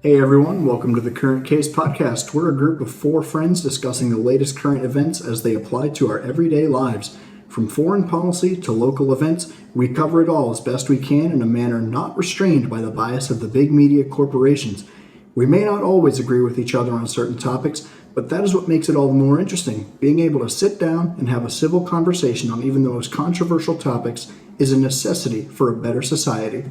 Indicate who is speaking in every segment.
Speaker 1: Hey everyone, welcome to the Current Case Podcast. We're a group of four friends discussing the latest current events as they apply to our everyday lives. From foreign policy to local events, we cover it all as best we can in a manner not restrained by the bias of the big media corporations. We may not always agree with each other on certain topics, but that is what makes it all the more interesting. Being able to sit down and have a civil conversation on even the most controversial topics is a necessity for a better society.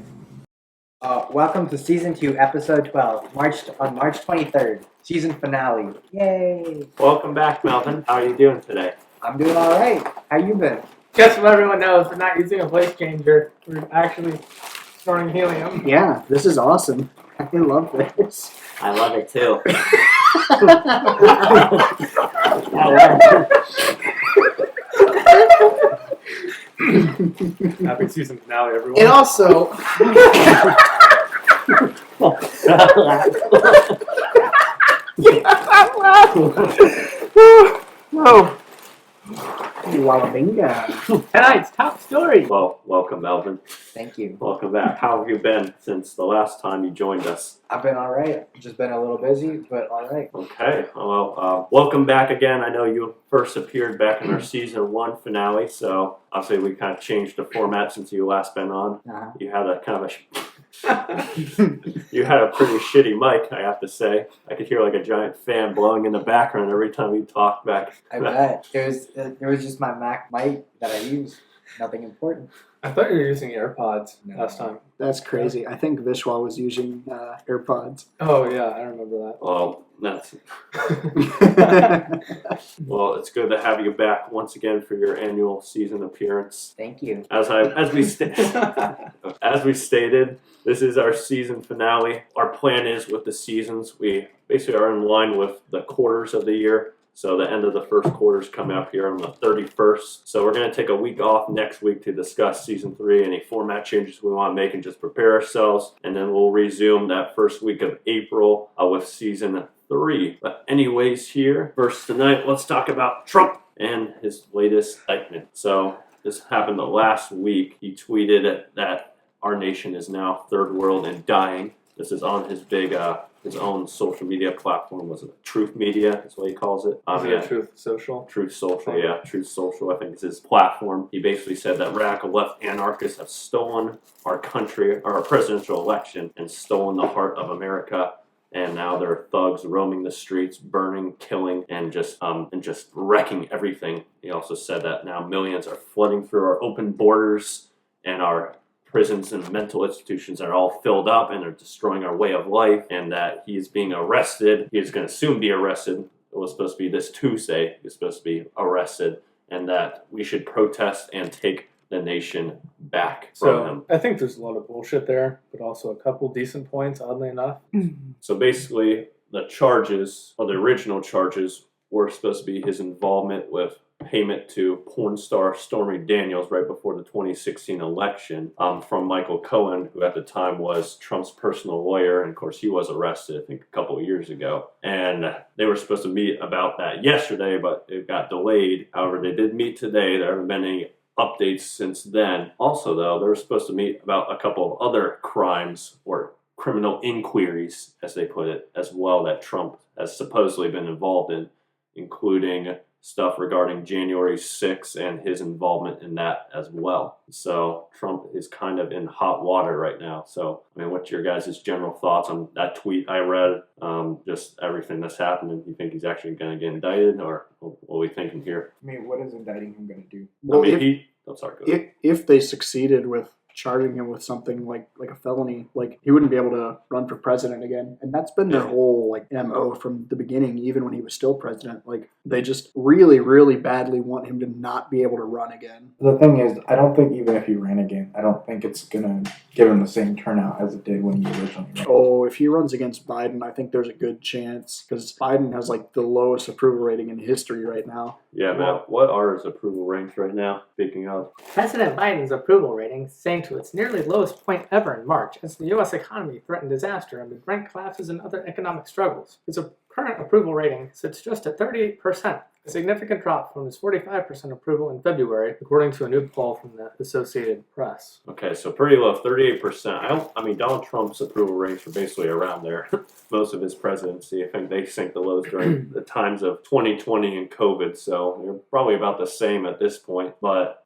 Speaker 2: Welcome to Season 2, Episode 12, on March 23rd, season finale. Yay!
Speaker 3: Welcome back, Melvin. How are you doing today?
Speaker 2: I'm doing alright. How you been?
Speaker 4: Just so everyone knows, we're not using a voice changer. We're actually storing helium.
Speaker 1: Yeah, this is awesome. I love this.
Speaker 3: I love it too.
Speaker 4: Happy season finale, everyone.
Speaker 2: And also...
Speaker 1: Whoa. Wallabinga.
Speaker 4: Tonight's top story.
Speaker 3: Well, welcome, Melvin.
Speaker 2: Thank you.
Speaker 3: Welcome back. How have you been since the last time you joined us?
Speaker 2: I've been alright. Just been a little busy, but alright.
Speaker 3: Okay. Well, welcome back again. I know you first appeared back in our Season 1 finale, so I'll say we kind of changed the format since you last been on.
Speaker 2: Uh-huh.
Speaker 3: You had a kind of you had a pretty shitty mic, I have to say. I could hear like a giant fan blowing in the background every time you talked back.
Speaker 2: I bet. It was just my Mac mic that I used. Nothing important.
Speaker 4: I thought you were using AirPods last time.
Speaker 1: That's crazy. I think Vishwa was using AirPods.
Speaker 4: Oh, yeah, I remember
Speaker 3: Well, well, it's good to have you back once again for your annual season appearance.
Speaker 2: Thank you.
Speaker 3: As we stated, this is our season finale. Our plan is with the seasons, we basically are in line with the quarters of the year. So the end of the first quarter is coming up here on the 31st. So we're going to take a week off next week to discuss Season 3, any format changes we want to make and just prepare ourselves. And then we'll resume that first week of April with Season 3. But anyways here, first tonight, let's talk about Trump and his latest indictment. So this happened the last week. He tweeted that our nation is now third world and dying. This is on his big... his own social media platform. Was it Truth Media? That's what he calls it.
Speaker 4: Truth Social.
Speaker 3: Truth Social, yeah. Truth Social, I think is his platform. He basically said that radical left anarchists have stolen our country, or our presidential election, and stolen the heart of America. And now there are thugs roaming the streets, burning, killing, and just wrecking everything. He also said that now millions are flooding through our open borders, and our prisons and mental institutions are all filled up and are destroying our way of life, and that he is being arrested. He is going to soon be arrested. It was supposed to be this Tuesday. He was supposed to be arrested, and that we should protest and take the nation back from him.
Speaker 4: I think there's a lot of bullshit there, but also a couple decent points, oddly enough.
Speaker 3: So basically, the charges, or the original charges, were supposed to be his involvement with payment to porn star Stormy Daniels right before the 2016 election from Michael Cohen, who at the time was Trump's personal lawyer. And of course, he was arrested, I think, a couple of years ago. And they were supposed to meet about that yesterday, but it got delayed. However, they did meet today. There haven't been any updates since then. Also, though, they were supposed to meet about a couple of other crimes or criminal inquiries, as they put it, as well, that Trump has supposedly been involved in, including stuff regarding January 6th and his involvement in that as well. So Trump is kind of in hot water right now. So, I mean, what's your guys' general thoughts on that tweet I read? Just everything that's happening. Do you think he's actually going to get indicted, or what are we thinking here?
Speaker 2: I mean, what is indicting him going to do?
Speaker 1: Well,
Speaker 3: if
Speaker 1: they succeeded with charging him with something like a felony, like, he wouldn't be able to run for president again. And that's been their whole MO from the beginning, even when he was still president. Like, they just really, really badly want him to not be able to run again.
Speaker 5: The thing is, I don't think even if he ran again, I don't think it's going to give him the same turnout as it did when he originally ran.
Speaker 1: Oh, if he runs against Biden, I think there's a good chance, because Biden has the lowest approval rating in history right now.
Speaker 3: Yeah, Matt, what are his approval ratings right now, speaking of?
Speaker 4: President Biden's approval rating sank to its nearly lowest point ever in March as the U.S. economy threatened disaster amid rent collapses and other economic struggles. His current approval rating sits just at 38%, A significant drop from his 45% approval in February, according to a new poll from the Associated Press.
Speaker 3: Okay, so pretty low, 38%. Donald Trump's approval ratings were basically around there. Most of his presidency, I think they sank the lows during the times of 2020 and COVID, so they're probably about the same at this point. But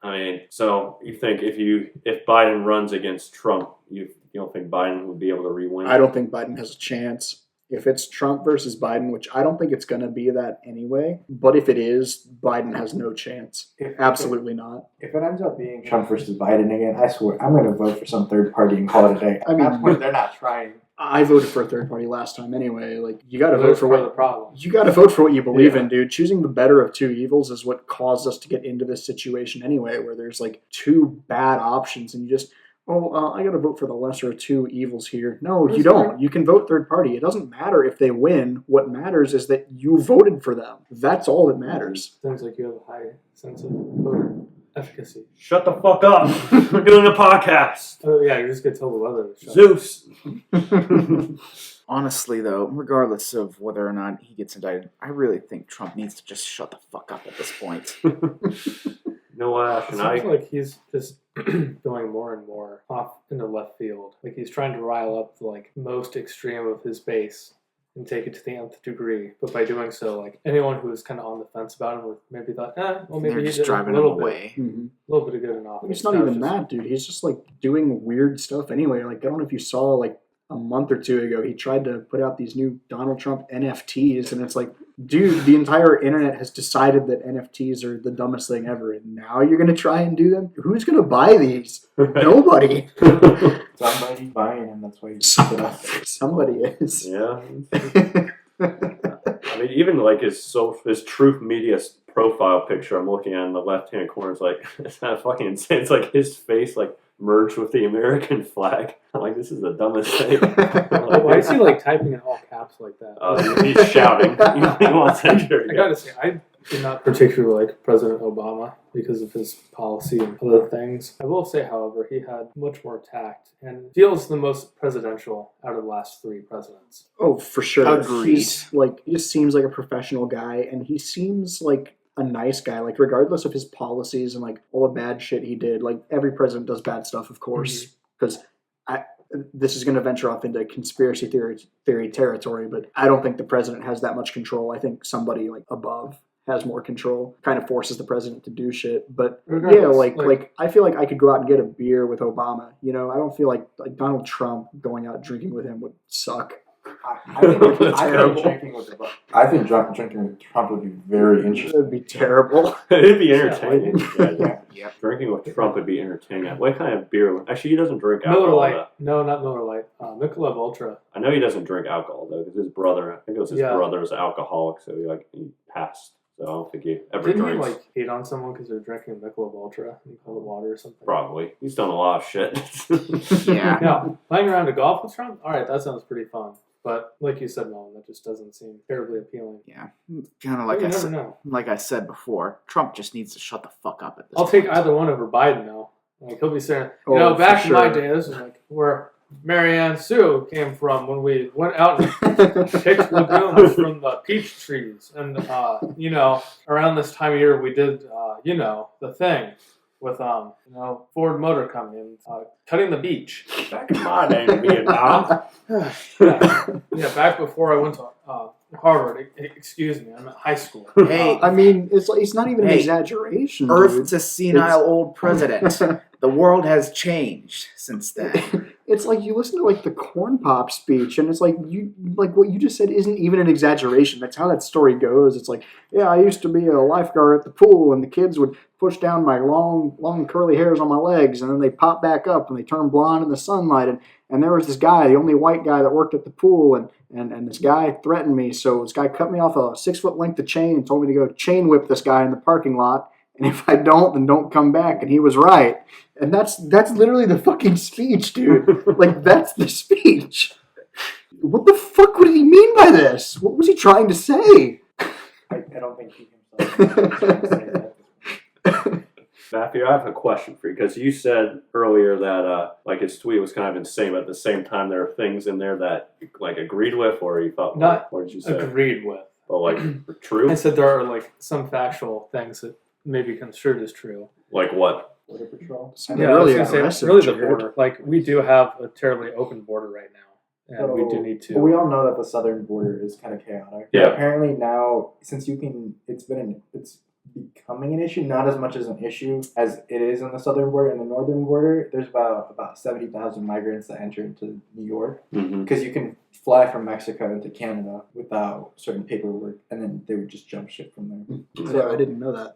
Speaker 3: so you think if Biden runs against Trump, you don't think Biden would be able to re-win?
Speaker 1: I don't think Biden has a chance. If it's Trump versus Biden, which I don't think it's going to be that anyway, but if it is, Biden has no chance. Absolutely not.
Speaker 5: If it ends up being Trump versus Biden again, I swear I'm going to vote for some third party and call it a day. At that point, they're not trying.
Speaker 1: I voted for a third party last time anyway. Like, you got to vote for
Speaker 4: the problem.
Speaker 1: You got to vote for what you believe in, dude. Choosing the better of two evils is what caused us to get into this situation anyway, where there's like two bad options, and you just. I got to vote for the lesser of two evils here. No, you don't. You can vote third party. It doesn't matter if they win. What matters is that you voted for them. That's all that matters.
Speaker 4: Sounds like you have a high sense of voter efficacy.
Speaker 3: Shut the fuck up. We're doing a podcast.
Speaker 4: Oh, yeah, you just get told the weather.
Speaker 3: Zeus.
Speaker 6: Honestly, though, regardless of whether or not he gets indicted, I really think Trump needs to just shut the fuck up at this point.
Speaker 3: No,
Speaker 4: It seems like he's just going more and more off into left field. Like he's trying to rile up the most extreme of his base and take it to the nth degree. But by doing so, anyone who was kind of on the fence about him would maybe thought, maybe
Speaker 6: They're
Speaker 4: he
Speaker 6: just
Speaker 4: did
Speaker 6: driving
Speaker 4: a little
Speaker 6: him
Speaker 4: bit,
Speaker 6: away.
Speaker 4: a little bit of good in office.
Speaker 1: It's not even that, dude. He's just doing weird stuff anyway. I don't know if you saw a month or two ago, he tried to put out these new Donald Trump NFTs, and it's like, dude, the entire internet has decided that NFTs are the dumbest thing ever, and now you're going to try and do them? Who's going to buy these? Nobody.
Speaker 5: Somebody's buying them, that's why you keep it up.
Speaker 1: Somebody is.
Speaker 3: Yeah. Even his Truth Media profile picture I'm looking at in the left-hand corner is it's not fucking insane. It's his face merged with the American flag. I'm this is the dumbest thing.
Speaker 4: Why is he typing in all caps like that?
Speaker 3: He's shouting. He wants to
Speaker 4: I gotta say, I do not particularly like President Obama because of his policy and other things. I will say, however, he had much more tact and feels the most presidential out of the last three presidents.
Speaker 1: Oh, for sure.
Speaker 6: Agreed.
Speaker 1: He's he just seems like a professional guy, and he seems like a nice guy, regardless of his policies and all the bad shit he did. Every president does bad stuff, of course, because this is going to venture off into conspiracy theory territory, but I don't think the president has that much control. I think somebody above has more control, kind of forces the president to do shit. But I feel like I could go out and get a beer with Obama. I don't feel like Donald Trump going out drinking with him would suck.
Speaker 5: I think drinking with Trump would be very interesting.
Speaker 1: It would be terrible.
Speaker 3: It'd be entertaining.
Speaker 6: Yeah.
Speaker 3: Drinking with Trump would be entertaining. What kind of beer? Actually, he doesn't drink
Speaker 4: Miller
Speaker 3: alcohol.
Speaker 4: Lite. No, not Miller Lite. Michelob Ultra.
Speaker 3: I know he doesn't drink alcohol though, because his brother, I think it was his brother, was an alcoholic, so he passed. So I don't think he ever
Speaker 4: Didn't
Speaker 3: drinks.
Speaker 4: he hate on someone because they're drinking Michelob Ultra and called it water or something?
Speaker 3: Probably. He's done a lot of shit.
Speaker 6: Yeah.
Speaker 4: Now, playing around to golf with Trump? All right, that sounds pretty fun. But like you said, Nolan, that just doesn't seem terribly appealing.
Speaker 6: Yeah. Kind of like I said before, Trump just needs to shut the fuck up at this
Speaker 4: I'll
Speaker 6: point.
Speaker 4: take either one over Biden, though. He'll be saying,
Speaker 1: Oh,
Speaker 4: back
Speaker 1: for
Speaker 4: in my
Speaker 1: sure.
Speaker 4: day, this is where Marianne Sue came from when we went out and picked legumes from the peach trees. And, around this time of year, we did, the thing with, Ford Motor Company and cutting the beach.
Speaker 3: Back in my day in Vietnam.
Speaker 4: Yeah, back before I went to Harvard. Excuse me, I'm at high school.
Speaker 6: Hey,
Speaker 1: I mean, it's not even an exaggeration.
Speaker 6: Earth
Speaker 1: dude.
Speaker 6: to senile old president. The world has changed since then.
Speaker 1: It's you listen to the Corn Pop speech, and it's what you just said isn't even an exaggeration. That's how that story goes. It's I used to be a lifeguard at the pool, and the kids would push down my long curly hairs on my legs, and then they pop back up and they turn blonde in the sunlight. And there was this guy, the only white guy that worked at the pool, and this guy threatened me. So this guy cut me off a 6-foot length of chain and told me to go chain whip this guy in the parking lot. And if I don't, then don't come back. And he was right. And that's literally the fucking speech, dude. That's the speech. What the fuck would he mean by this? What was he trying to say?
Speaker 5: I don't think he himself can say that.
Speaker 3: Matthew, I have a question for you, because you said earlier that his tweet was kind of insane, but at the same time there are things in there that you agreed with, or you thought,
Speaker 4: Not
Speaker 3: what did you say?
Speaker 4: agreed with.
Speaker 3: But like for true,
Speaker 4: I said there are like some factual things that may be construed as true.
Speaker 3: like what?
Speaker 5: Border Patrol.
Speaker 4: Yeah, I was
Speaker 1: really
Speaker 4: gonna say,
Speaker 1: aggressive,
Speaker 4: really the
Speaker 1: Jared.
Speaker 4: border. Like we do have a terribly open border right now, and we do need to.
Speaker 5: But we all know that the southern border is kind of chaotic.
Speaker 3: Yeah.
Speaker 5: Apparently now, since it's becoming an issue, not as much as an issue as it is on the southern border. And the northern border, there's about 70,000 migrants that enter into New York
Speaker 3: Mm-hmm.
Speaker 5: because you can fly from Mexico into Canada without certain paperwork, and then they would just jump ship from there.
Speaker 1: Yeah, I didn't know that.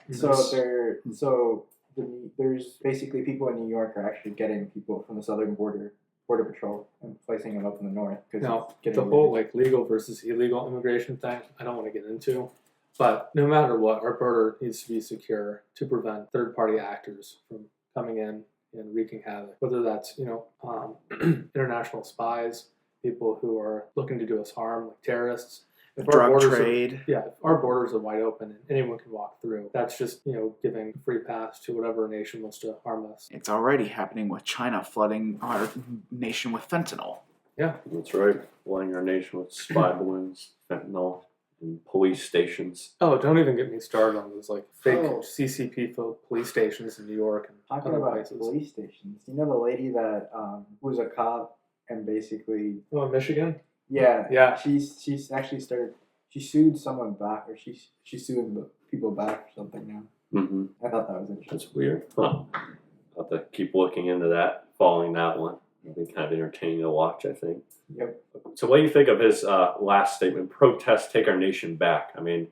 Speaker 5: There's basically people in New York are actually getting people from the southern border patrol and placing them up in the north.
Speaker 4: Now, the whole like legal versus illegal immigration thing, I don't want to get into. But no matter what, our border needs to be secure to prevent third-party actors from coming in and wreaking havoc. Whether that's international spies, people who are looking to do us harm, like terrorists. If our
Speaker 6: Drug
Speaker 4: borders
Speaker 6: trade.
Speaker 4: if our borders are wide open and anyone can walk through, that's just giving free pass to whatever nation wants to harm us.
Speaker 6: It's already happening with China flooding our nation with fentanyl.
Speaker 4: Yeah,
Speaker 3: That's right. Flooding our nation with spy balloons, fentanyl, and police stations.
Speaker 4: Oh, don't even get me started on those like fake
Speaker 5: Oh.
Speaker 4: CCP police stations in New York and
Speaker 5: Talking
Speaker 4: other
Speaker 5: about
Speaker 4: places.
Speaker 5: police stations, you know the lady that was a cop and basically
Speaker 4: Oh, in Michigan?
Speaker 5: yeah she's actually she sued someone back, or she's suing the people back or something now.
Speaker 3: Mm-hmm.
Speaker 5: I thought that was interesting.
Speaker 3: That's weird. Huh. I'll have to keep looking into that, following that one. It'll be kind of entertaining to watch, I think.
Speaker 5: Yep.
Speaker 3: So what do you think of his last statement? Protests take our nation back. I mean,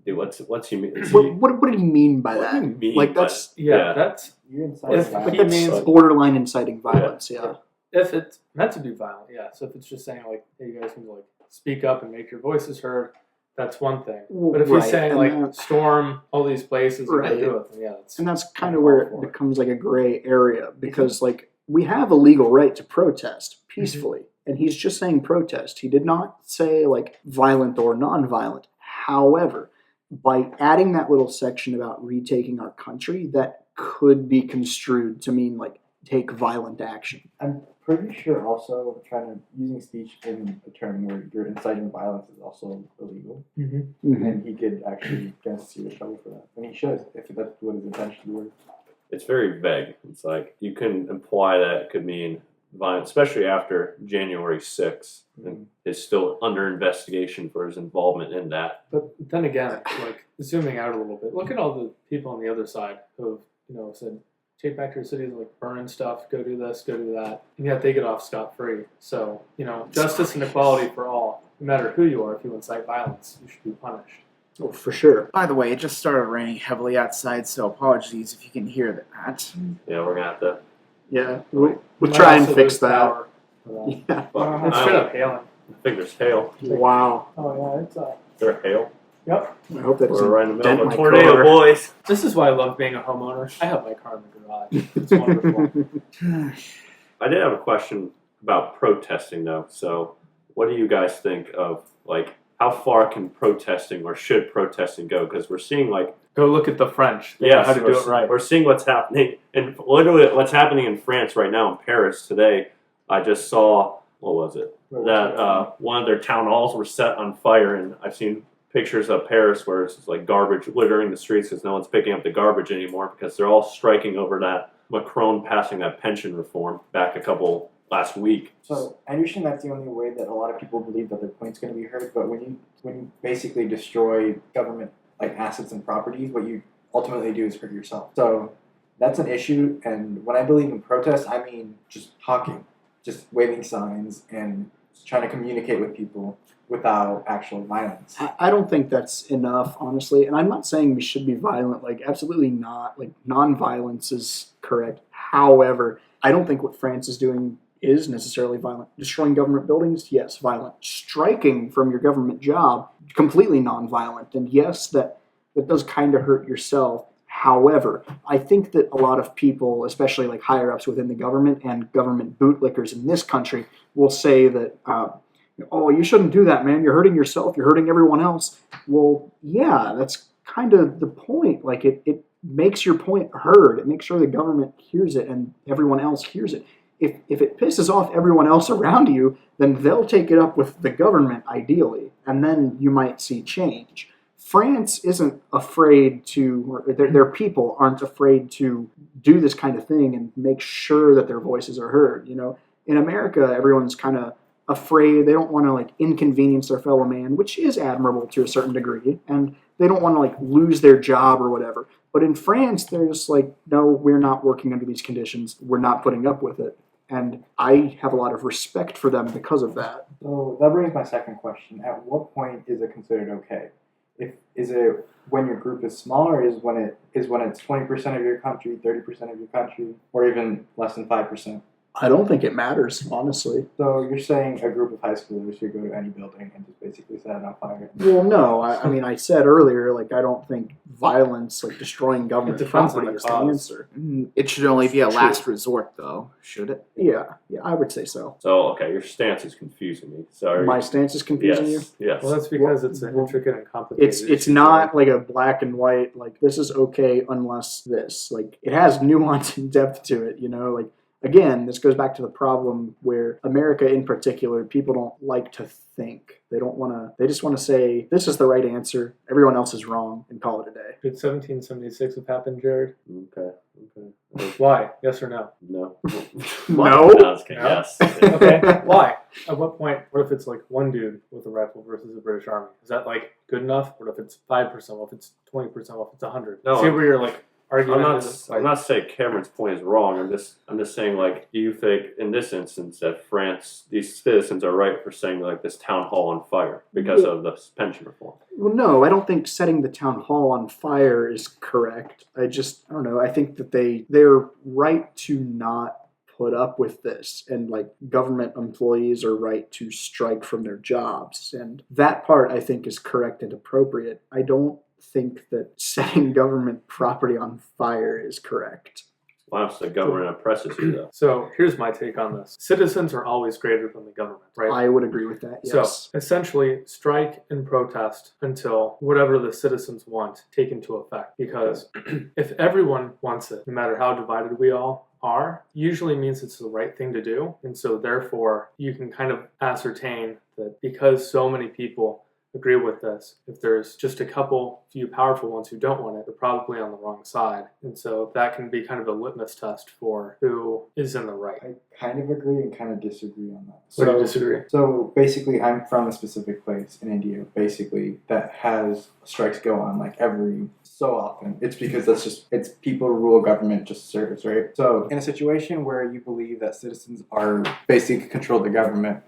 Speaker 3: dude, what's he mean?
Speaker 1: What did he mean by
Speaker 3: What
Speaker 1: that?
Speaker 3: do you mean
Speaker 1: Like
Speaker 3: by
Speaker 1: that's
Speaker 4: Yeah, that's
Speaker 5: You're inside
Speaker 4: If
Speaker 5: the
Speaker 4: he
Speaker 1: that's
Speaker 4: means-
Speaker 1: borderline inciting violence. Yeah.
Speaker 4: if it's meant to be violent, yeah. So if it's just saying like, hey, you guys can like speak up and make your voices heard, that's one thing. But if he's
Speaker 1: Right,
Speaker 4: saying
Speaker 1: and
Speaker 4: like
Speaker 1: that-
Speaker 4: storm all these places and
Speaker 1: Right.
Speaker 4: do it, then yeah, that's
Speaker 1: And that's kind of where it becomes like a gray area because like we have a legal right to protest peacefully. And he's just saying protest. He did not say like violent or non-violent. However, by adding that little section about retaking our country, that could be construed to mean like take violent action.
Speaker 5: I'm pretty sure also using speech in a term where you're inciting violence is also illegal, and he could actually get serious trouble for that. And he should, if that's what his intentions were.
Speaker 3: It's very vague. It's like you can imply that it could mean violence, especially after January 6th, and is still under investigation for his involvement in that.
Speaker 4: But then again, like zooming out a little bit, look at all the people on the other side who have said, take back your cities, like burning stuff, go do this, go do that, and yet they get off scot-free. So, justice and equality for all, no matter who you are. If you incite violence, you should be punished.
Speaker 1: Oh, for sure.
Speaker 6: By the way, it just started raining heavily outside, so apologies if you can hear that.
Speaker 3: Yeah, we're gonna have to.
Speaker 1: Yeah, we'll
Speaker 4: Might
Speaker 1: try and
Speaker 4: also
Speaker 1: fix
Speaker 4: lose
Speaker 1: that.
Speaker 4: power for that.
Speaker 1: Yeah.
Speaker 3: Fuck,
Speaker 4: It's
Speaker 3: I
Speaker 4: straight
Speaker 3: don't-
Speaker 4: up hailing.
Speaker 3: I think there's hail.
Speaker 1: Wow.
Speaker 4: Oh yeah, it's
Speaker 3: Is there hail?
Speaker 4: Yep.
Speaker 1: I hope that
Speaker 3: We're
Speaker 1: doesn't
Speaker 3: right in the middle
Speaker 1: dent
Speaker 3: of
Speaker 1: my
Speaker 3: a tornado,
Speaker 1: car.
Speaker 3: boys.
Speaker 4: This is why I love being a homeowner. I have my car in the garage. It's wonderful.
Speaker 3: I did have a question about protesting, though. So, what do you guys think of like how far can protesting or should protesting go? Because we're seeing like
Speaker 4: Go look at the French. They know
Speaker 3: yes,
Speaker 4: how to do it right.
Speaker 3: We're seeing what's happening, and literally what's happening in France right now in Paris today. I just saw what was it that one of their town halls were set on fire, and I've seen pictures of Paris where it's just like garbage littering the streets because no one's picking up the garbage anymore because they're all striking over that Macron passing that pension reform back last week.
Speaker 5: So I understand that's the only way that a lot of people believe that their point's going to be heard. But when you basically destroy government like assets and properties, what you ultimately do is hurt yourself. So that's an issue. And when I believe in protest, I mean just talking, just waving signs and trying to communicate with people without actual violence.
Speaker 1: I don't think that's enough, honestly. And I'm not saying we should be violent. Like, absolutely not. Like, non-violence is correct. However, I don't think what France is doing is necessarily violent. Destroying government buildings, yes, violent. Striking from your government job, completely non-violent. And yes, that does kind of hurt yourself. However, I think that a lot of people, especially like higher ups within the government and government bootlickers in this country, will say that, oh, you shouldn't do that, man. You're hurting yourself. You're hurting everyone else. Well, yeah, that's kind of the point. Like, it makes your point heard. It makes sure the government hears it and everyone else hears it. if it pisses off everyone else around you, then they'll take it up with the government, ideally, and then you might see change. France isn't afraid to, or their people aren't afraid to do this kind of thing and make sure that their voices are heard. In America, everyone's kind of afraid. They don't want to like inconvenience their fellow man, which is admirable to a certain degree, and they don't want to like lose their job or whatever. But in France, they're just like, no, we're not working under these conditions. We're not putting up with it. And I have a lot of respect for them because of that.
Speaker 5: So that brings my second question. At what point is it considered okay? Is it when your group is smaller? Is when it's 20% of your country, 30% of your country, or even less than 5%?
Speaker 1: I don't think it matters, honestly.
Speaker 5: So you're saying a group of high schoolers should go to any building and just basically set it on fire?
Speaker 1: Well, no. I mean, I said earlier, like, I don't think violence, like destroying government
Speaker 4: depends on
Speaker 1: property
Speaker 4: the
Speaker 1: is the
Speaker 4: cause.
Speaker 1: answer.
Speaker 6: It should only be a
Speaker 1: True.
Speaker 6: last resort, though, should it?
Speaker 1: Yeah, I would say so.
Speaker 3: So, okay, your stance is confusing me. Sorry.
Speaker 1: My stance is confusing you?
Speaker 3: Yes.
Speaker 4: Well, that's because it's an intricate and complicated.
Speaker 1: It's not like a black and white, like, this is okay unless this. Like, it has nuance and depth to it, like, again, this goes back to the problem where America in particular, people don't like to think. They just want to say, this is the right answer, everyone else is wrong, and call it a day.
Speaker 4: Did 1776 have happened, Jared?
Speaker 3: Okay.
Speaker 4: Why? Yes or no?
Speaker 3: No.
Speaker 1: No?
Speaker 3: I was kidding.
Speaker 4: No?
Speaker 3: Yes.
Speaker 4: Okay. Why? At what point? What if it's like one dude with a rifle versus the British Army? Is that like good enough? What if it's 5%? What if it's 20%? What if it's 100?
Speaker 3: No,
Speaker 4: See where you're like arguing.
Speaker 3: I'm not saying Cameron's point is wrong. I'm just saying, like, do you think in this instance that France, these citizens are right for setting like this town hall on fire because of the pension reform?
Speaker 1: Well, no, I don't think setting the town hall on fire is correct. I don't know. I think that they're right to not put up with this, and like government employees are right to strike from their jobs, and that part I think is correct and appropriate. I don't think that setting government property on fire is correct.
Speaker 3: Why don't the government oppresses you though?
Speaker 4: So here's my take on this. Citizens are always greater than the government, right?
Speaker 1: I would agree with that, yes.
Speaker 4: So essentially, strike and protest until whatever the citizens want take into effect. Because if everyone wants it, no matter how divided we all are, usually means it's the right thing to do. And so therefore, you can kind of ascertain that because so many people agree with this, if there's just a few powerful ones who don't want it, they're probably on the wrong side. And so that can be kind of a litmus test for who is in the right.
Speaker 5: I kind of agree and kind of disagree on that.
Speaker 4: So do you disagree?
Speaker 5: So basically, I'm from a specific place in India, basically, that has strikes go on like every so often. It's because it's people rule, government just serves, right? So in a situation where you believe that citizens are basically control the government,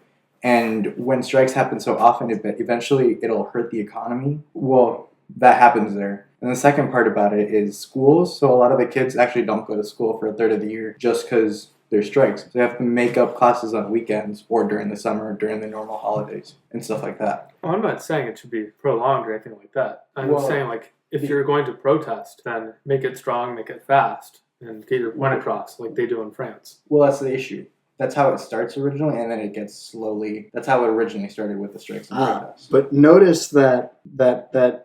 Speaker 5: and when strikes happen so often, eventually it'll hurt the economy. Well, that happens there. And the second part about it is schools. So a lot of the kids actually don't go to school for a third of the year just because there's strikes. So they have to make up classes on weekends or during the summer, during the normal holidays and stuff like that.
Speaker 4: Well, I'm not saying it should be prolonged or anything like that. I'm saying, like, if you're going to protest, then make it strong, make it fast, and get your point across like they do in France.
Speaker 5: Well, that's the issue. That's how it starts originally, and then it gets slowly. That's how it originally started with the strikes and protests.
Speaker 1: But notice that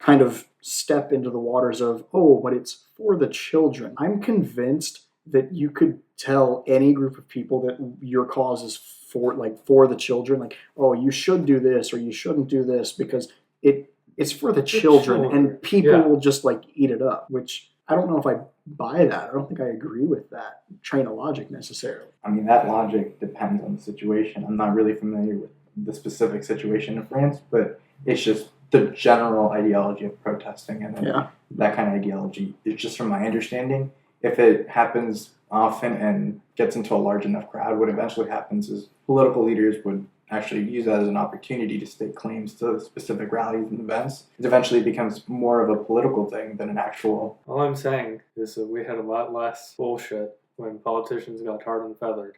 Speaker 1: kind of step into the waters of, but it's for the children. I'm convinced that you could tell any group of people that your cause is for the children, like, you should do this or you shouldn't do this because it's for the children, and people will just like eat it up, which I don't know if I buy that. I don't think I agree with that train of logic necessarily.
Speaker 5: I mean, that logic depends on the situation. I'm not really familiar with the specific situation in France, but it's just the general ideology of protesting, and then that kind of ideology is just from my understanding. If it happens often and gets into a large enough crowd, what eventually happens is political leaders would actually use that as an opportunity to stake claims to specific rallies and events. It eventually becomes more of a political thing than an actual...
Speaker 4: All I'm saying is that we had a lot less bullshit when politicians got tarred and feathered.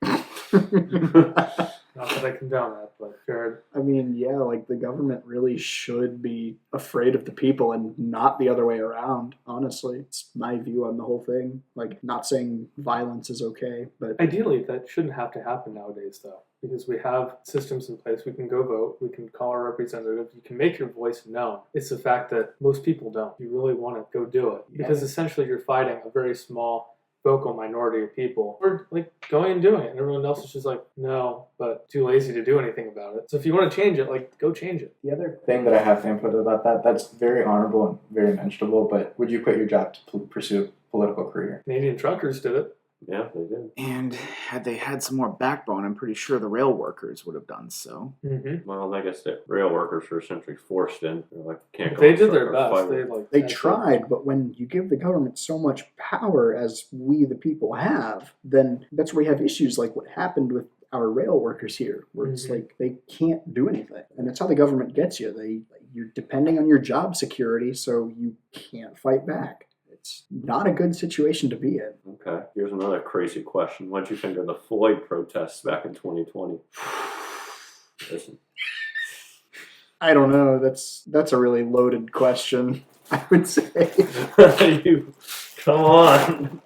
Speaker 4: Not that I condone that, but Jared.
Speaker 1: I mean, like the government really should be afraid of the people and not the other way around, honestly. It's my view on the whole thing. Like, not saying violence is okay, but...
Speaker 4: Ideally, that shouldn't have to happen nowadays, though, because we have systems in place. We can go vote. We can call our representative. You can make your voice known. It's the fact that most people don't. You really want to go do it because essentially you're fighting a very small vocal minority of people are like going and doing it, and everyone else is just like, no, but too lazy to do anything about it. So if you want to change it, like, go change it.
Speaker 5: The other thing that I have to input about that's very honorable and very mentionable, but would you quit your job to pursue a political career?
Speaker 4: Canadian truckers did it.
Speaker 3: Yeah, they did.
Speaker 6: And had they had some more backbone, I'm pretty sure the rail workers would have done so.
Speaker 4: Mm-hmm.
Speaker 3: Well, I guess the rail workers were essentially forced in. They're like, can't go
Speaker 4: They
Speaker 3: on
Speaker 4: did
Speaker 3: strike
Speaker 4: their
Speaker 3: or
Speaker 4: best.
Speaker 3: fight.
Speaker 1: They tried, but when you give the government so much power as we the people have, then that's where we have issues like what happened with our rail workers here, where it's like they can't do anything. And that's how the government gets you. You're depending on your job security, so you can't fight back. It's not a good situation to be in.
Speaker 3: Okay, here's another crazy question. What'd you think of the Floyd protests back in 2020? Listen.
Speaker 1: I don't know. That's a really loaded question, I would say.
Speaker 3: Come on.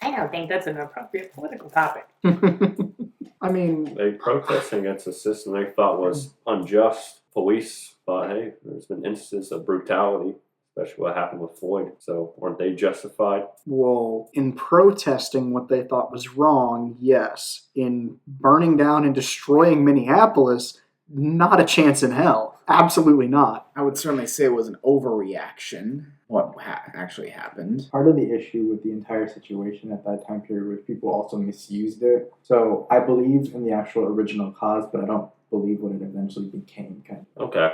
Speaker 7: I don't think that's an appropriate political topic.
Speaker 1: I mean,
Speaker 3: They protesting against a system they thought was unjust. Police thought, hey, there's been instances of brutality, especially what happened with Floyd. So weren't they justified?
Speaker 1: well, in protesting what they thought was wrong, yes. In burning down and destroying Minneapolis, not a chance in hell. Absolutely not.
Speaker 6: I would certainly say it was an overreaction, what actually happened.
Speaker 5: Part of the issue with the entire situation at that time period was people also misused it. So I believe in the actual original cause, but I don't believe what it eventually became. Kind of.
Speaker 3: Okay,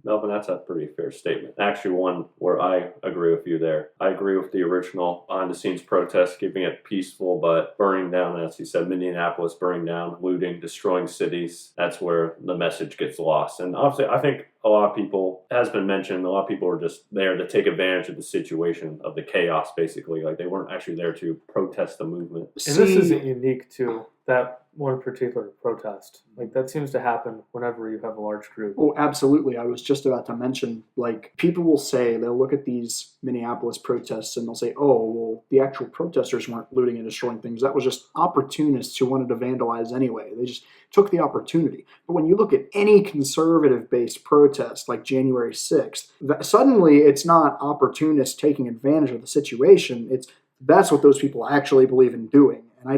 Speaker 3: Melvin, that's a pretty fair statement. Actually, one where I agree with you there. I agree with the original behind-the-scenes protest, keeping it peaceful, but burning down, as you said, Minneapolis, burning down, looting, destroying cities. That's where the message gets lost. And obviously, I think a lot of people, as been mentioned, a lot of people were just there to take advantage of the situation, of the chaos, basically. Like, they weren't actually there to protest the movement.
Speaker 4: And this isn't unique to that one particular protest. Like, that seems to happen whenever you have a large group.
Speaker 1: Oh, absolutely. I was just about to mention, like, people will say, they'll look at these Minneapolis protests and they'll say, oh, well, the actual protesters weren't looting and destroying things. That was just opportunists who wanted to vandalize anyway. They just took the opportunity. But when you look at any conservative-based protest, like January 6th, suddenly it's not opportunists taking advantage of the situation. That's what those people actually believe in doing. And I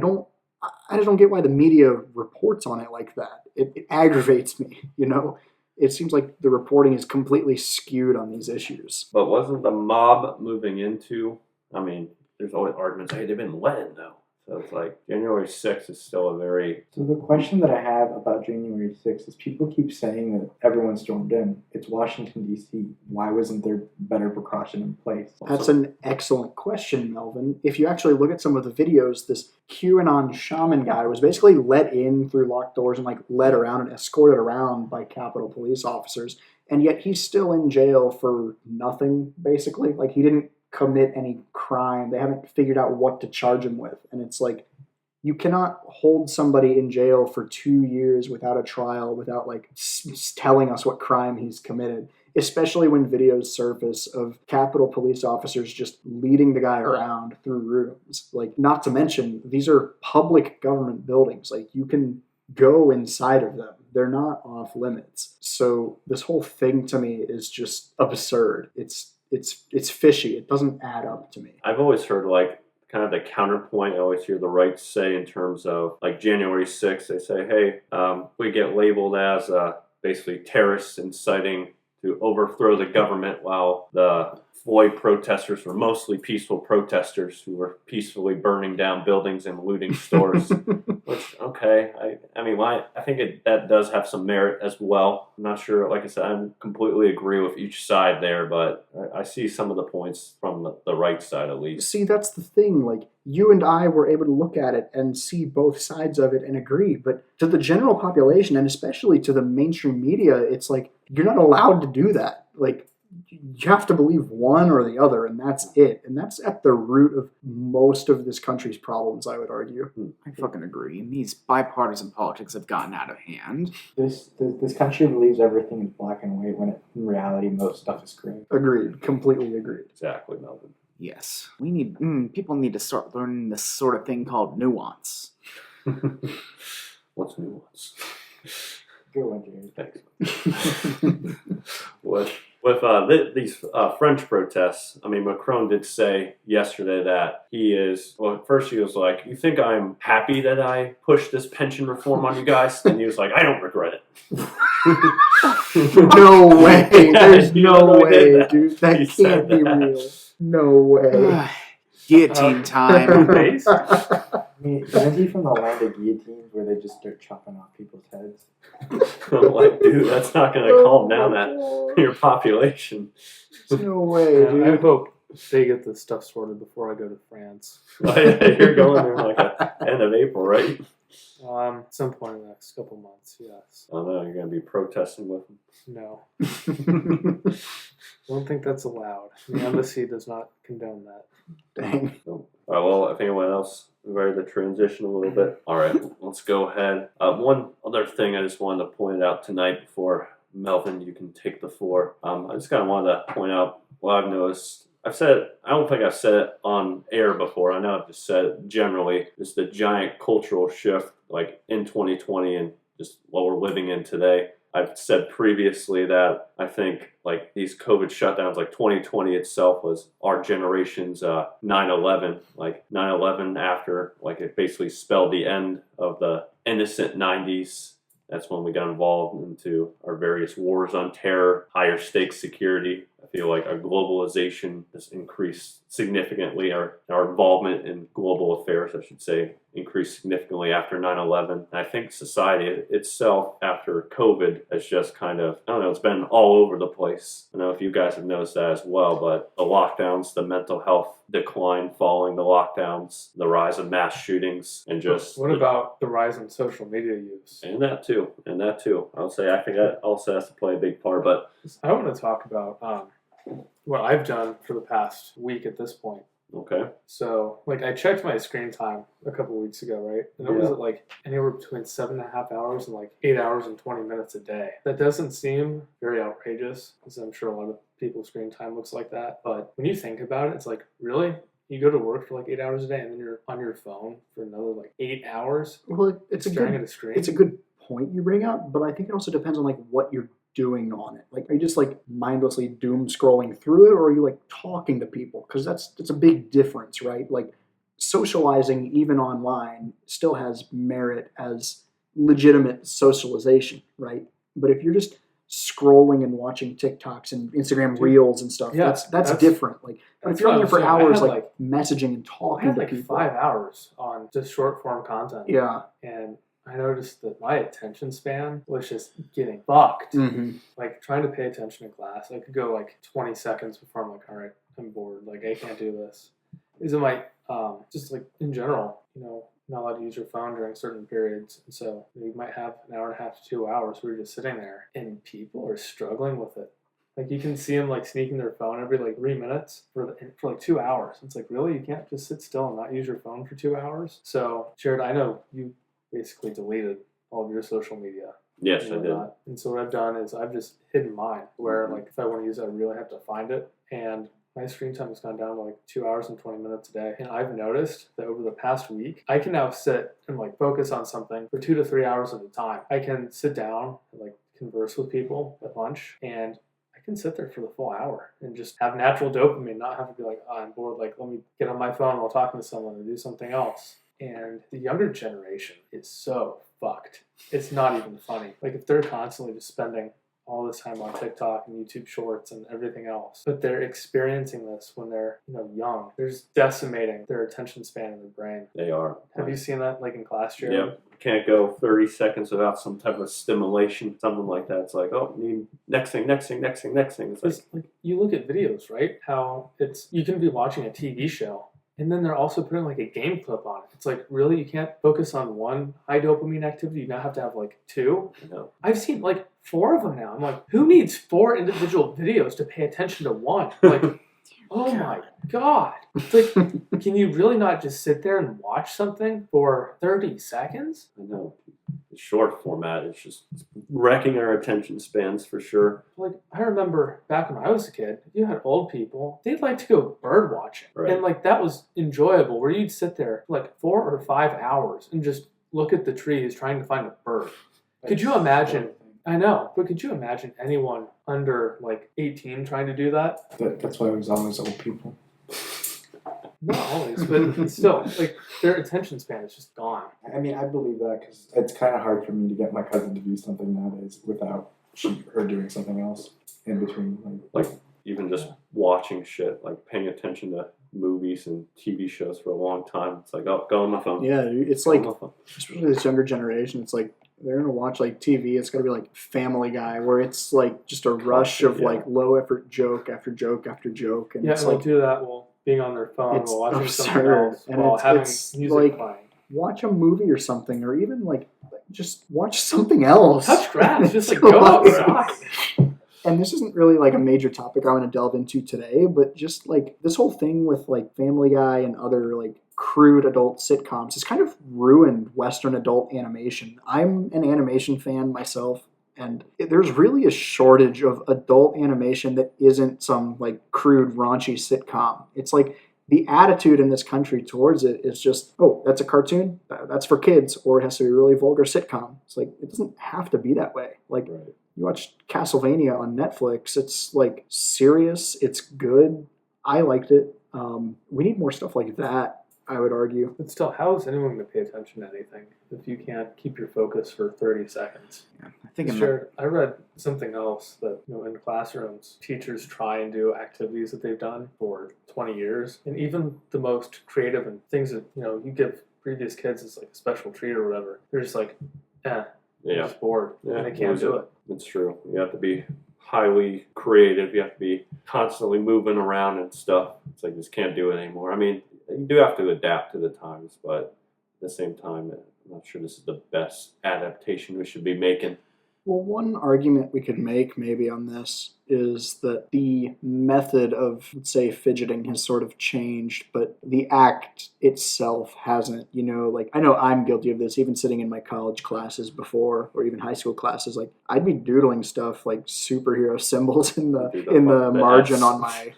Speaker 1: just don't get why the media reports on it like that. It aggravates me, you know? It seems like the reporting is completely skewed on these issues.
Speaker 3: But wasn't the mob moving into, I mean, there's always arguments, hey, they've been let in, though. So it's like January 6th is still a very...
Speaker 5: So the question that I have about January 6th is people keep saying that everyone stormed in. It's Washington, D.C. Why wasn't there better precaution in place?
Speaker 1: That's an excellent question, Melvin. If you actually look at some of the videos, this QAnon shaman guy was basically let in through locked doors and like led around and escorted around by Capitol Police officers. And yet he's still in jail for nothing, basically. Like, he didn't commit any crime. They haven't figured out what to charge him with. And it's like, you cannot hold somebody in jail for 2 years without a trial, without like telling us what crime he's committed, especially when videos surface of Capitol Police officers just leading the guy around through rooms. Like, not to mention, these are public government buildings. Like, you can go inside of them. They're not off limits. So this whole thing to me is just absurd. It's fishy. It doesn't add up to me.
Speaker 3: I've always heard, like, kind of the counterpoint I always hear the right say in terms of, like, January 6th, they say, hey, we get labeled as basically terrorists inciting to overthrow the government, while the Floyd protesters were mostly peaceful protesters who were peacefully burning down buildings and looting stores. Which, okay, I mean, I think that does have some merit as well. I'm not sure, like I said, I completely agree with each side there, but I see some of the points from the right side at least.
Speaker 1: See, that's the thing. Like, you and I were able to look at it and see both sides of it and agree. But to the general population, and especially to the mainstream media, it's like, you're not allowed to do that. Like, you have to believe one or the other, and that's it. And that's at the root of most of this country's problems, I would argue.
Speaker 6: I fucking agree. These bipartisan politics have gotten out of hand.
Speaker 5: This country believes everything is black and white when in reality most stuff is gray.
Speaker 1: Agreed. Completely agreed.
Speaker 3: Exactly, Melvin.
Speaker 6: Yes. People need to start learning this sort of thing called nuance.
Speaker 3: What's nuance?
Speaker 5: Good one, Jared.
Speaker 3: Thanks. What With these French protests, I mean, Macron did say yesterday that he is, well, at first he was like, you think I'm happy that I pushed this pension reform on you guys? And he was like, I don't regret it.
Speaker 1: No way. There's
Speaker 3: He
Speaker 1: no
Speaker 3: literally did
Speaker 1: way,
Speaker 3: that.
Speaker 1: dude. That
Speaker 3: He
Speaker 1: can't
Speaker 3: said
Speaker 1: be
Speaker 3: that.
Speaker 1: real. No way.
Speaker 6: Guillotine time.
Speaker 4: Based?
Speaker 5: I mean, isn't he from the land of guillotines where they just start chopping off people's heads?
Speaker 3: I'm like, dude, that's not going to calm down your population.
Speaker 1: No way,
Speaker 4: I
Speaker 1: dude.
Speaker 4: hope they get this stuff sorted before I go to France.
Speaker 3: You're going there like end of April, right?
Speaker 4: At some point in the next couple months, yes.
Speaker 3: Oh no, you're going to be protesting with them.
Speaker 4: No. I don't think that's allowed. The embassy does not condone that.
Speaker 1: Dang.
Speaker 3: All right, well, if anyone else is ready to transition a little bit. All right, let's go ahead. One other thing I just wanted to point out tonight before Melvin, you can take the floor. I just kind of wanted to point out what I've noticed. I've said it, I don't think I've said it on air before. I know I've just said it generally. Just the giant cultural shift, like in 2020 and just what we're living in today. I've said previously that I think like these COVID shutdowns, like 2020 itself was our generation's 9/11. Like 9/11 after, like it basically spelled the end of the innocent 90s. That's when we got involved into our various wars on terror, higher stakes security. I feel like our globalization has increased significantly. Our involvement in global affairs, I should say, increased significantly after 9/11. And I think society itself after COVID has just kind of, I don't know, it's been all over the place. I don't know if you guys have noticed that as well, but the lockdowns, the mental health decline following the lockdowns, the rise of mass shootings, and just...
Speaker 4: What about the rise in social media use?
Speaker 3: And that too. I'll say I think that also has to play a big part, but...
Speaker 4: I want to talk about what I've done for the past week at this point.
Speaker 3: Okay.
Speaker 4: So, like, I checked my screen time a couple weeks ago, right? And it was at, like, anywhere between 7.5 hours and, like, 8 hours and 20 minutes a day. That doesn't seem very outrageous, because I'm sure a lot of people's screen time looks like that. But when you think about it, it's like, really? You go to work for, like, 8 hours a day, and then you're on your phone for another, like, 8 hours?
Speaker 1: Well, it's
Speaker 4: staring at a screen?
Speaker 1: It's a good point you bring up, but I think it also depends on like what you're doing on it. Like, are you just like mindlessly doom scrolling through it, or are you like talking to people? Because that's a big difference, right? Like, socializing even online still has merit as legitimate socialization, right? But if you're just scrolling and watching TikToks and Instagram Reels and stuff,
Speaker 4: Yeah,
Speaker 1: that's different. Like, but if you're on there for
Speaker 4: what I'm saying.
Speaker 1: hours,
Speaker 4: I had,
Speaker 1: like messaging and
Speaker 4: I
Speaker 1: talking
Speaker 4: had
Speaker 1: to
Speaker 4: like
Speaker 1: people,
Speaker 4: 5 hours on just short form content.
Speaker 1: yeah.
Speaker 4: And I noticed that my attention span was just getting fucked.
Speaker 1: Mm-hmm.
Speaker 4: Like, trying to pay attention in class, I could go like 20 seconds before I'm like, all right, I'm bored. Like, I can't do this. These are my, just like in general, you know, not allowed to use your phone during certain periods. And so you might have an hour and a half to 2 hours where you're just sitting there and people are struggling with it. Like, you can see them like sneaking their phone every like 3 minutes for like 2 hours. It's like, really? You can't just sit still and not use your phone for 2 hours? So, Jared, I know you basically deleted all of your social media.
Speaker 3: Yes, I did.
Speaker 4: And so what I've done is I've just hidden mine, where like if I want to use it, I really have to find it. And my screen time has gone down to like 2 hours and 20 minutes a day. And I've noticed that over the past week, I can now sit and like focus on something for 2 to 3 hours at a time. I can sit down and like converse with people at lunch, and I can sit there for the full hour and just have natural dopamine, not have to be like, oh, I'm bored, like let me get on my phone while talking to someone and do something else. And the younger generation is so fucked. It's not even funny. Like, if they're constantly just spending all this time on TikTok and YouTube Shorts and everything else, but they're experiencing this when they're, you know, young, they're just decimating their attention span in their brain.
Speaker 3: They are.
Speaker 4: Have you seen that, like in class, Jared?
Speaker 3: Yeah. Can't go 30 seconds without some type of stimulation, something like that. It's like, oh, need next thing. It's like
Speaker 4: you look at videos, right? How it's, you can be watching a TV show, and then they're also putting like a game clip on it. It's like, really? You can't focus on one high dopamine activity? You now have to have like 2?
Speaker 3: No.
Speaker 4: I've seen like 4 of them now. I'm like, who needs 4 individual videos to pay attention to one? Like, oh my God. It's like, can you really not just sit there and watch something for 30 seconds?
Speaker 3: I know. The short format is just wrecking our attention spans for sure.
Speaker 4: Like, I remember back when I was a kid, you had old people, they'd like to go bird watching.
Speaker 3: Right.
Speaker 4: And like, that was enjoyable, where you'd sit there for like 4 or 5 hours and just look at the trees trying to find a bird. Could you imagine I know, but could you imagine anyone under like 18 trying to do that?
Speaker 5: That's why it was always old people.
Speaker 4: Not always, but still, like their attention span is just gone.
Speaker 5: I mean, I believe that because it's kind of hard for me to get my cousin to do something nowadays without her doing something else in between.
Speaker 3: Like even just watching shit, like paying attention to movies and TV shows for a long time. It's like, oh, go on my phone.
Speaker 1: Yeah, it's
Speaker 3: Go on
Speaker 1: like,
Speaker 3: my phone.
Speaker 1: especially this younger generation, it's like they're gonna watch like TV. It's gonna be like Family Guy, where it's like just a rush of
Speaker 3: Yeah.
Speaker 1: like low effort joke after joke after joke, and
Speaker 4: Yeah,
Speaker 1: it's
Speaker 4: and they'll
Speaker 1: like
Speaker 4: do that while being on their phone,
Speaker 1: it's
Speaker 4: while watching something
Speaker 1: absurd,
Speaker 4: else,
Speaker 1: and
Speaker 4: while having
Speaker 1: it's
Speaker 4: music
Speaker 1: like
Speaker 4: playing.
Speaker 1: watch a movie or something, or even like just watch something else.
Speaker 4: Touch grass, just like
Speaker 1: So,
Speaker 4: go outside.
Speaker 1: And this isn't really like a major topic I want to delve into today, but just like this whole thing with like Family Guy and other like crude adult sitcoms has kind of ruined Western adult animation. I'm an animation fan myself, and there's really a shortage of adult animation that isn't some like crude, raunchy sitcom. It's like the attitude in this country towards it is just, oh, that's a cartoon, that's for kids, or it has to be a really vulgar sitcom. It's like, it doesn't have to be that way. Like,
Speaker 3: Right.
Speaker 1: you watch Castlevania on Netflix, it's like serious, it's good. I liked it. We need more stuff like that, I would argue.
Speaker 4: But still, how is anyone going to pay attention to anything if you can't keep your focus for 30 seconds?
Speaker 6: Yeah, I think in
Speaker 4: Sure, I read something else that, in classrooms, teachers try and do activities that they've done for 20 years. And even the most creative and things that, you give previous kids as like a special treat or whatever, they're just like, they're
Speaker 3: Yeah.
Speaker 4: just bored.
Speaker 3: Yeah,
Speaker 4: And they can't do it.
Speaker 3: It's true. You have to be highly creative. You have to be constantly moving around and stuff. It's like, just can't do it anymore. I mean, you do have to adapt to the times, but at the same time, I'm not sure this is the best adaptation we should be making.
Speaker 1: Well, one argument we could make maybe on this is that the method of, let's say, fidgeting has sort of changed, but the act itself hasn't. Like, I know I'm guilty of this, even sitting in my college classes before, or even high school classes. Like, I'd be doodling stuff like superhero symbols in the
Speaker 3: The
Speaker 1: margin
Speaker 3: S.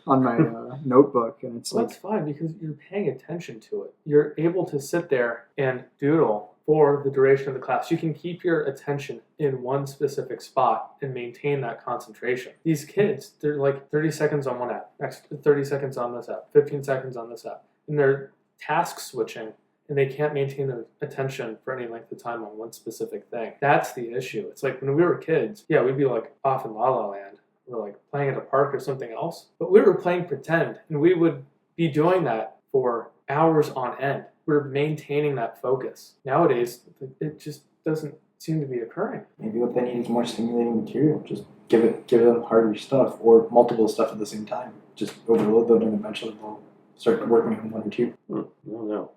Speaker 1: on my notebook, and it's
Speaker 4: Well,
Speaker 1: like,
Speaker 4: that's fine because you're paying attention to it. You're able to sit there and doodle for the duration of the class. You can keep your attention in one specific spot and maintain that concentration. These kids, they're like 30 seconds on one app, next 30 seconds on this app, 15 seconds on this app, and they're task switching, and they can't maintain their attention for any length of time on one specific thing. That's the issue. It's like when we were kids, yeah, we'd be like off in La La Land, or like playing at a park or something else, but we were playing pretend, and we would be doing that for hours on end. We're maintaining that focus. Nowadays, it just doesn't seem to be occurring.
Speaker 5: Maybe what they need is more stimulating material. Just give them harder stuff or multiple stuff at the same time. Just overload them, and eventually they'll start working on one or two.
Speaker 3: I don't know.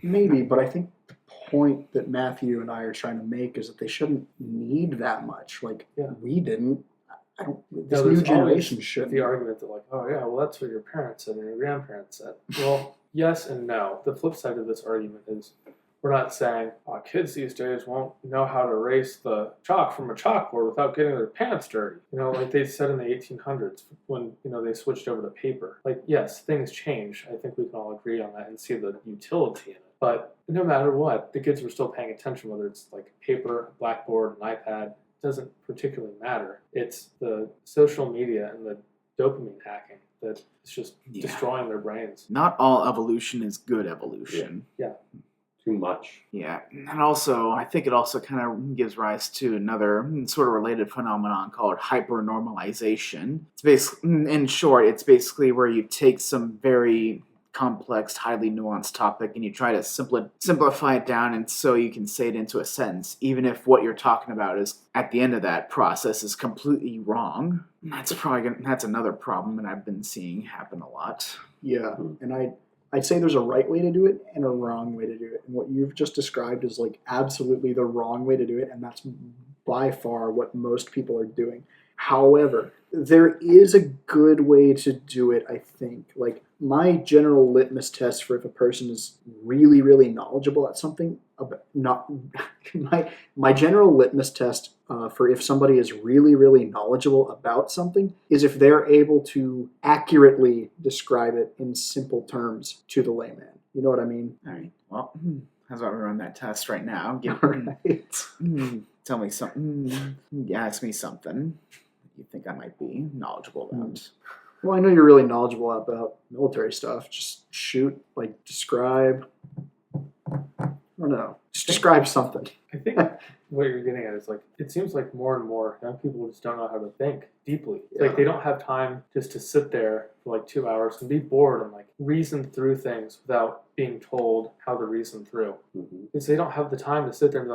Speaker 1: maybe, but I think the point that Matthew and I are trying to make is that they shouldn't need that much. Like,
Speaker 4: Yeah.
Speaker 1: we didn't. I don't. This
Speaker 4: No, there's
Speaker 1: new generation
Speaker 4: always
Speaker 1: should.
Speaker 4: The argument that like, oh yeah, well that's what your parents said and your grandparents said. Well, yes and no. The flip side of this argument is we're not saying kids these days won't know how to erase the chalk from a chalkboard without getting their pants dirty. Like they said in the 1800s when they switched over to paper. Like, yes, things change. I think we can all agree on that and see the utility in it. But no matter what, the kids were still paying attention, whether it's like paper, blackboard, an iPad. Doesn't particularly matter. It's the social media and the dopamine hacking that is just destroying their brains.
Speaker 6: Not all evolution is good evolution.
Speaker 3: Too much.
Speaker 6: Yeah, and also, I think it also kind of gives rise to another sort of related phenomenon called hypernormalization. It's basically, in short, it's basically where you take some very complex, highly nuanced topic and you try to simplify it down and so you can say it into a sentence, even if what you're talking about is at the end of that process is completely wrong. That's another problem that I've been seeing happen a lot.
Speaker 1: Yeah, and I'd say there's a right way to do it and a wrong way to do it. And what you've just described is like absolutely the wrong way to do it, and that's by far what most people are doing. However, there is a good way to do it, I think. Like, my general litmus test for if a person is really, really knowledgeable at something, my general litmus test for if somebody is really, really knowledgeable about something is if they're able to accurately describe it in simple terms to the layman. You know what I mean?
Speaker 6: All right, well, how's about we run that test right now?
Speaker 1: Right.
Speaker 6: tell me something. Ask me something you think I might be knowledgeable about.
Speaker 1: Well, I know you're really knowledgeable about military stuff. Just shoot, like, describe. I don't know. Just describe something.
Speaker 4: I think what you're getting at is like it seems like more and more young people just don't know how to think deeply. It's like they don't have time just to sit there for like 2 hours and be bored and like reason through things without being told how to reason through. Because they don't have the time to sit there and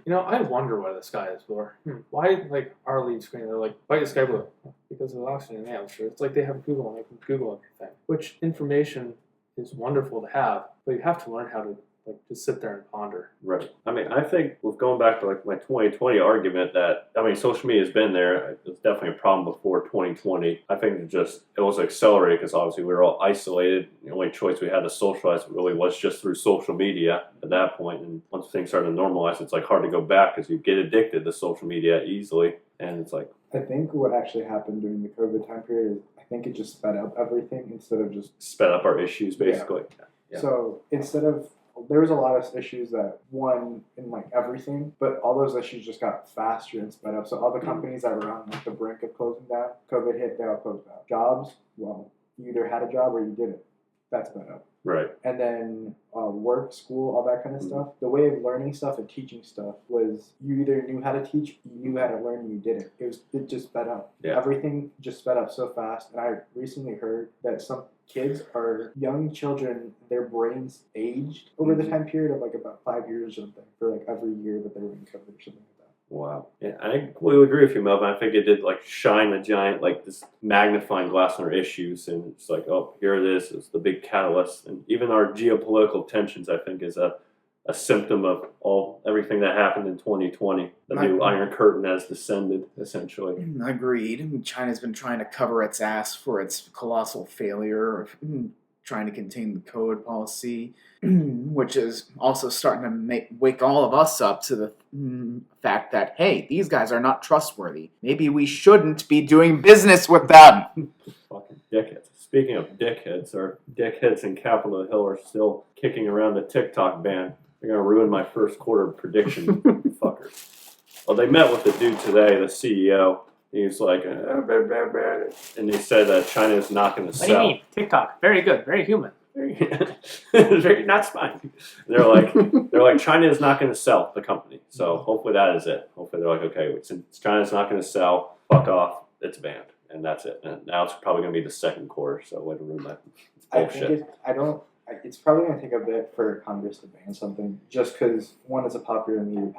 Speaker 4: be like, I wonder why the sky is blue. Why like our lead screen? They're like, why is the sky blue? Because of the oxygen in the atmosphere. It's like they have Google and they can Google everything. Which information is wonderful to have, but you have to learn how to like just sit there and ponder.
Speaker 3: Right. I mean, I think with going back to like my 2020 argument that, I mean, social media has been there. It's definitely a problem before 2020. I think it was accelerated because obviously we were all isolated. The only choice we had to socialize really was just through social media at that point. And once things started to normalize, it's like hard to go back because you get addicted to social media easily. And it's like,
Speaker 5: I think what actually happened during the COVID time period is I think it just sped up everything instead of just
Speaker 3: sped up our issues basically. Yeah.
Speaker 5: So instead of there was a lot of issues that won in like everything, but all those issues just got faster and sped up. So all the companies that were on like the brink of closing down, COVID hit, they all closed down. Jobs, well, you either had a job or you didn't. That sped up.
Speaker 3: Right.
Speaker 5: And then work, school, all that kind of stuff. The way of learning stuff and teaching stuff was you either knew how to teach, you knew how to learn, and you didn't. It just sped up.
Speaker 3: Yeah.
Speaker 5: Everything just sped up so fast. And I recently heard that some kids are young children, their brains aged over the time period of like about 5 years or something for like every year that they were in COVID or something like that.
Speaker 3: Wow. Yeah, I completely agree with you, Melvin. I think it did like shine a giant, like this magnifying glass on our issues. And it's like, oh, here it is. It's the big catalyst. And even our geopolitical tensions, I think, is a symptom of everything that happened in 2020. The new Iron Curtain has descended, essentially.
Speaker 6: Agreed. China's been trying to cover its ass for its colossal failure of trying to contain the COVID policy, which is also starting to wake all of us up to the fact that, hey, these guys are not trustworthy. Maybe we shouldn't be doing business with them.
Speaker 3: Fucking dickheads. Speaking of dickheads, our dickheads in Capitol Hill are still kicking around the TikTok ban. They're going to ruin my first quarter prediction, fuckers. Well, they met with the dude today, the CEO. He's like, and he said that China is not going to sell.
Speaker 7: What do you mean? TikTok, very good, very human.
Speaker 3: Very not spying. They're like China is not going to sell the company. So hopefully that is it. Hopefully they're like, okay, since China's not going to sell, fuck off, it's banned, and that's it. And now it's probably going to be the second quarter. So way to ruin that. It's bullshit.
Speaker 5: It's probably going to take a bit for Congress to ban something, just because one, it's a popular media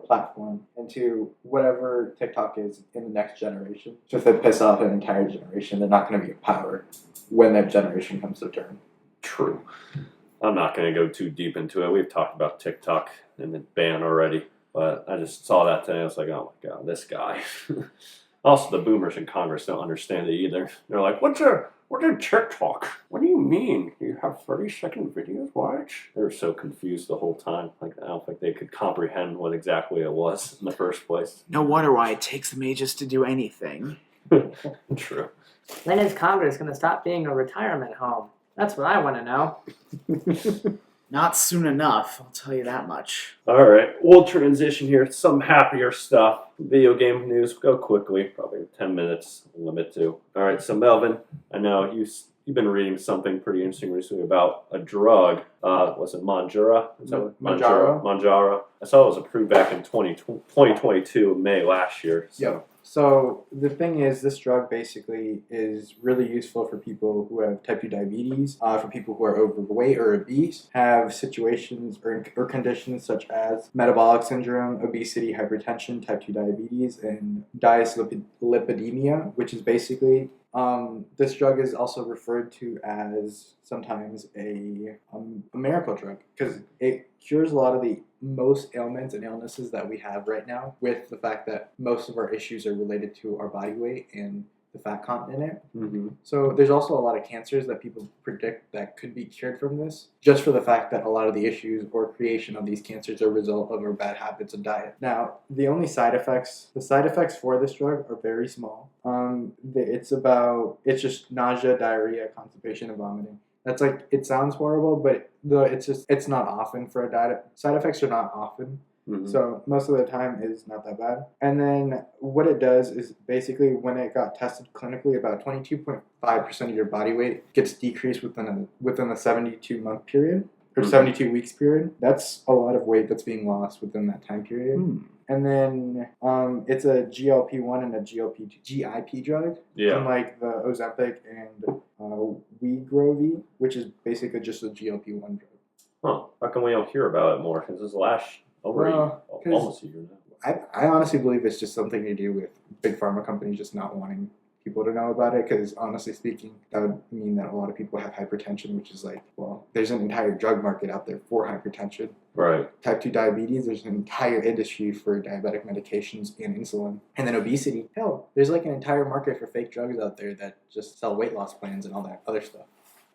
Speaker 5: platform, and two, whatever TikTok is in the next generation, just to piss off an entire generation, they're not going to be in power when that generation comes to term.
Speaker 3: True. I'm not going to go too deep into it. We've talked about TikTok and the ban already, but I just saw that today. I was like, oh my god, this guy. Also, the boomers in Congress don't understand it either. They're like, what's a TikTok? What do you mean? You have 30-second videos? What? They were so confused the whole time. Like, I don't think they could comprehend what exactly it was in the first place.
Speaker 6: No wonder why it takes them ages to do anything.
Speaker 3: True.
Speaker 7: When is Congress going to stop being a retirement home? That's what I want to know.
Speaker 6: Not soon enough, I'll tell you that much.
Speaker 3: All right, we'll transition here to some happier stuff. Video game news, go quickly, probably 10 minutes limit to. All right, so Melvin, I know you've been reading something pretty interesting recently about a drug. Was it Mounjaro? Mounjaro. I saw it was approved back in 2022, May last year. So.
Speaker 5: Yep. So the thing is, this drug basically is really useful for people who have type 2 diabetes, for people who are overweight or obese, have situations or conditions such as metabolic syndrome, obesity, hypertension, type 2 diabetes, and dyslipidemia, which is basically this drug is also referred to as sometimes a miracle drug because it cures a lot of the most ailments and illnesses that we have right now, with the fact that most of our issues are related to our body weight and the fat content in it.
Speaker 3: Mm-hmm.
Speaker 5: So there's also a lot of cancers that people predict that could be cured from this, just for the fact that a lot of the issues or creation of these cancers are a result of our bad habits and diet. Now, the side effects for this drug are very small. It's just nausea, diarrhea, constipation, and vomiting. That's like, it sounds horrible, but it's not often for a diet. Side effects are not often.
Speaker 3: Mhm.
Speaker 5: So most of the time is not that bad. And then what it does is basically when it got tested clinically, about 22.5% of your body weight gets decreased within a 72-month period or
Speaker 3: Mhm.
Speaker 5: 72 weeks period. That's a lot of weight that's being lost within that time period. And then it's a GLP-1 and a GIP drug,
Speaker 3: Yeah.
Speaker 5: unlike the Ozempic and Wegovy, which is basically just a GLP-1 drug.
Speaker 3: Huh. How come we don't hear about it more? Because this last over
Speaker 5: Well, 'cause-
Speaker 3: almost a year now.
Speaker 5: I honestly believe it's just something to do with big pharma companies just not wanting people to know about it, because honestly speaking, that would mean that a lot of people have hypertension, which is like, well, there's an entire drug market out there for hypertension.
Speaker 3: Right.
Speaker 5: Type 2 diabetes, there's an entire industry for diabetic medications and insulin. And then obesity, hell, there's like an entire market for fake drugs out there that just sell weight loss plans and all that other stuff.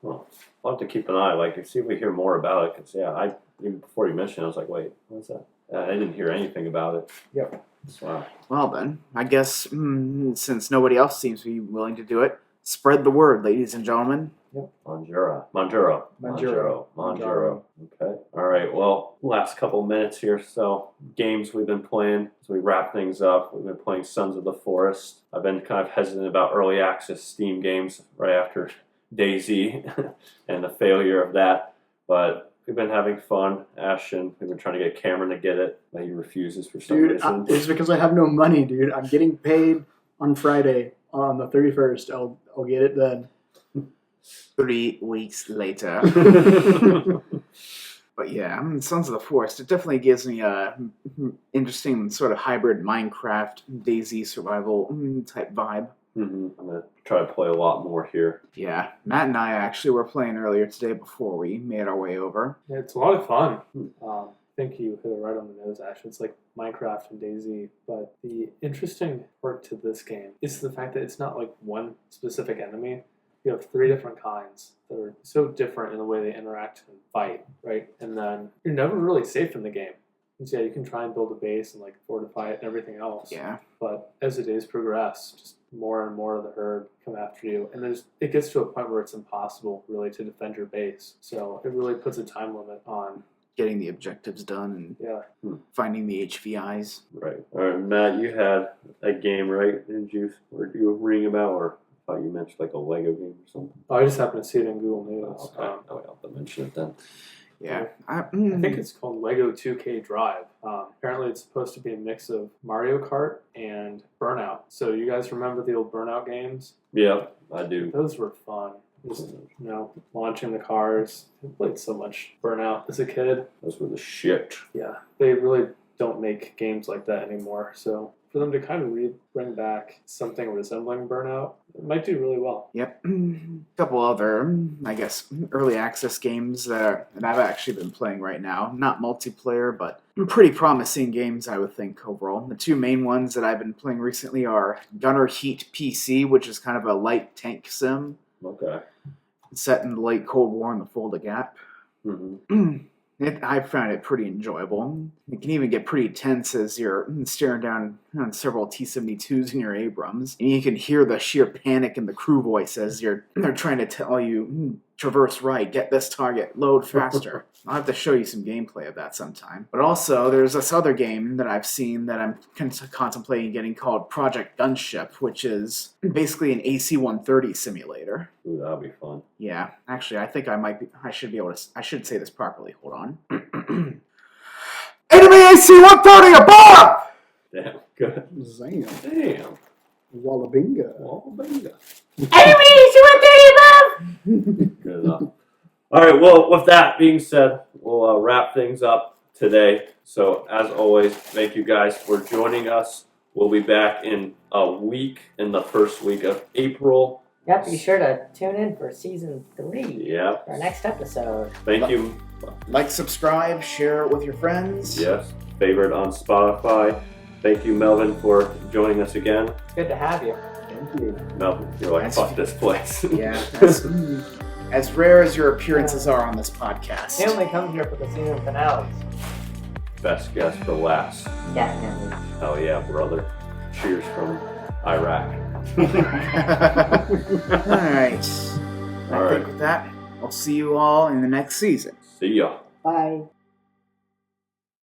Speaker 3: Well, I'll have to keep an eye, like, see if we hear more about it. Because, yeah, even before you mentioned it, I was like, wait, what's that? I didn't hear anything about it.
Speaker 5: Yep.
Speaker 3: Wow.
Speaker 6: Well then, I guess since nobody else seems to be willing to do it, spread the word, ladies and gentlemen.
Speaker 3: Mounjaro. Okay. All right. Well, last couple minutes here. So, games we've been playing as we wrap things up. We've been playing Sons of the Forest. I've been kind of hesitant about early access Steam games right after DayZ and the failure of that. But we've been having fun. Ash and we've been trying to get Cameron to get it, but he refuses for some
Speaker 1: Dude,
Speaker 3: reason.
Speaker 1: it's because I have no money, dude. I'm getting paid on Friday on the 31st. I'll get it then.
Speaker 6: 3 weeks later. But yeah, Sons of the Forest, it definitely gives me a interesting sort of hybrid Minecraft, DayZ survival type vibe.
Speaker 3: I'm going to try to play a lot more here.
Speaker 6: Yeah, Matt and I actually were playing earlier today before we made our way over.
Speaker 4: Yeah, it's a lot of fun. I think you hit it right on the nose, Ash. It's like Minecraft and DayZ, but the interesting part to this game is the fact that it's not like one specific enemy. You have 3 different kinds that are so different in the way they interact and fight, right? And then you're never really safe in the game. And so yeah, you can try and build a base and like fortify it and everything else.
Speaker 6: Yeah.
Speaker 4: But as the days progress, just more and more of the herd come after you. And it gets to a point where it's impossible really to defend your base. So it really puts a time limit on
Speaker 6: Getting the objectives done and finding the HVIs.
Speaker 3: Right. All right, Matt, you had a game, right? Didn't you? Or you were reading about, or I thought you mentioned like a Lego game or something?
Speaker 4: I just happened to see it in Google News.
Speaker 3: Oh, okay. I'll have to mention it then.
Speaker 6: Yeah.
Speaker 4: I think it's called Lego 2K Drive. Apparently it's supposed to be a mix of Mario Kart and Burnout. So you guys remember the old Burnout games?
Speaker 3: Yeah, I do.
Speaker 4: Those were fun. Just, launching the cars. I played so much Burnout as a kid.
Speaker 3: Those were the shit.
Speaker 4: Yeah, they really don't make games like that anymore. So for them to kind of bring back something resembling Burnout, it might do really well.
Speaker 6: Yep. A couple other, I guess, early access games that I've actually been playing right now. Not multiplayer, but pretty promising games, I would think, overall. The 2 main ones that I've been playing recently are Gunner Heat PC, which is kind of a light tank sim.
Speaker 3: Okay.
Speaker 6: Set in the late Cold War in the Fulda Gap. I found it pretty enjoyable. It can even get pretty tense as you're staring down on several T-72s in your Abrams, and you can hear the sheer panic in the crew voice as they're trying to tell you, traverse right, get this target, load faster. I'll have to show you some gameplay of that sometime. But also, there's this other game that I've seen that I'm contemplating getting called Project Gunship, which is basically an AC-130 simulator.
Speaker 3: Ooh, that'll be fun.
Speaker 6: Yeah, actually, I think I should say this properly. Hold on. Enemy AC-130 above!
Speaker 3: Damn, good.
Speaker 1: Zam.
Speaker 3: Damn.
Speaker 1: Wallabinga.
Speaker 3: Well, bingo.
Speaker 7: Enemy AC-130 above!
Speaker 3: Good enough. All right, well, with that being said, we'll wrap things up today. So, as always, thank you guys for joining us. We'll be back in a week, in the first week of April.
Speaker 7: Yep, be sure to tune in for season 3.
Speaker 3: Yeah.
Speaker 7: For our next episode.
Speaker 3: Thank you.
Speaker 6: Like, subscribe, share it with your friends.
Speaker 3: Yes, favorite on Spotify. Thank you, Melvin, for joining us again.
Speaker 7: It's good to have you.
Speaker 1: Thank you.
Speaker 3: Melvin, you're like, fuck this place.
Speaker 6: Yeah, that's as rare as your appearances are on this podcast.
Speaker 7: He only comes here for the season finales.
Speaker 3: Best guess for last.
Speaker 7: Definitely.
Speaker 3: Oh yeah, brother. Cheers from Iraq.
Speaker 6: Alright. I
Speaker 3: All right.
Speaker 6: think with that, I'll see you all in the next season.
Speaker 3: See ya.
Speaker 7: Bye.